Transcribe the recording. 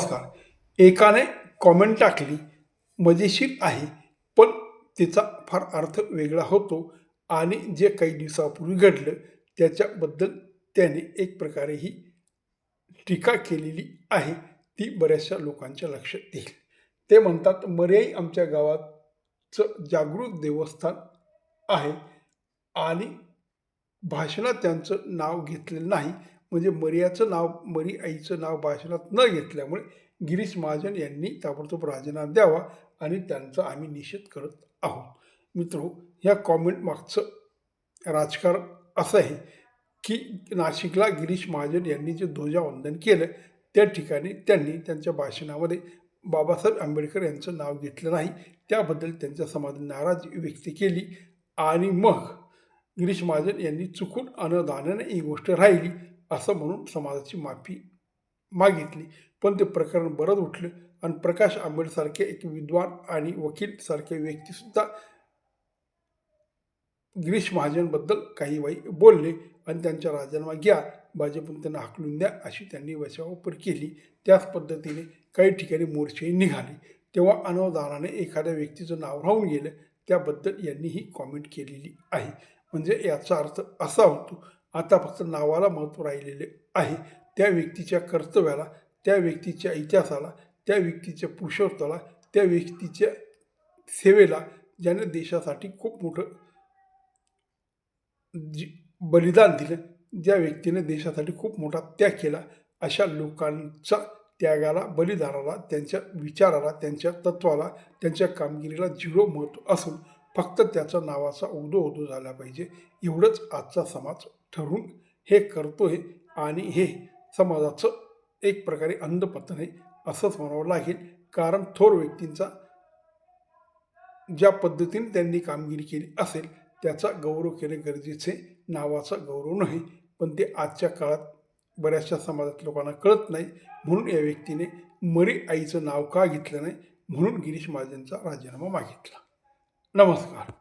नमस्कार. एकाने कॉमेंट टाकली, मजेशीर आहे, पण तिचा फार अर्थ वेगळा होतो आणि जे काही दिवसापूर्वी घडलं त्याच्याबद्दल त्याने एक प्रकारे ही टीका केलेली आहे, ती बऱ्याचशा लोकांच्या लक्षात येईल. ते म्हणतात, मर्याई आमच्या गावाचं जागृत देवस्थान आहे आणि भाषणात त्यांचं नाव घेतलेलं नाही. म्हणजे मरी आईचं नाव भाषणात न घेतल्यामुळे गिरीश महाजन यांनी ताबडतोब राजीनामा द्यावा आणि त्यांचा आम्ही निषेध करत आहोत. मित्रो, ह्या कॉमेंट मागचं राजकारण असं आहे की नाशिकला गिरीश महाजन यांनी जे ध्वजावंदन केलं त्या ठिकाणी त्यांनी त्यांच्या भाषणामध्ये बाबासाहेब आंबेडकर यांचं नाव घेतलं नाही. त्याबद्दल त्यांच्या समाजाने नाराजी व्यक्त केली आणि मग गिरीश महाजन यांनी चुकून अनदानाने ही गोष्ट राहिली असं म्हणून समाजाची माफी मागितली. पण ते प्रकरण परत उठलं आणि प्रकाश आंबेडकरसारखे एक विद्वान आणि वकीलसारखे व्यक्तीसुद्धा गिरीश महाजनबद्दल काही वाईट बोलले आणि त्यांचा राजीनामा घ्या, भाजपने त्यांना हाकलून द्या अशी त्यांनी वचवापर केली. त्याच पद्धतीने काही ठिकाणी मोर्चेही निघाले. तेव्हा अनावधानाने एखाद्या व्यक्तीचं नाव राहून गेलं त्याबद्दल यांनी ही कॉमेंट केलेली आहे. म्हणजे याचा अर्थ असा होतो, आता फक्त नावाला महत्त्व राहिलेले आहे. त्या व्यक्तीच्या कर्तव्याला, त्या व्यक्तीच्या इतिहासाला, त्या व्यक्तीच्या पुरुषत्वाला, त्या व्यक्तीच्या सेवेला, ज्याने देशासाठी खूप मोठं बलिदान दिलं, ज्या व्यक्तीने देशासाठी खूप मोठा त्याग केला, अशा लोकांच्या त्यागाला, बलिदानाला, त्यांच्या विचाराला, त्यांच्या तत्वाला, त्यांच्या कामगिरीला झिरो महत्त्व असून फक्त त्याच्या नावाचा उदो झाला पाहिजे एवढंच आजचा समाज ठरवून हे करतोय आणि हे समाजाचं एक प्रकारे अंधपतन आहे असंच म्हणावं लागेल. कारण थोर व्यक्तींचा ज्या पद्धतीने त्यांनी कामगिरी केली असेल त्याचा गौरव केणे गरजेचे, नावाचा गौरव नाही. पण ते आजच्या काळात बऱ्याचशा समाजात लोकांना कळत नाही. म्हणून या व्यक्तीने मरी आईचं नाव का घेतलं नाही म्हणून गिरीश महाजनचा राजीनामा मागितला. नमस्कार.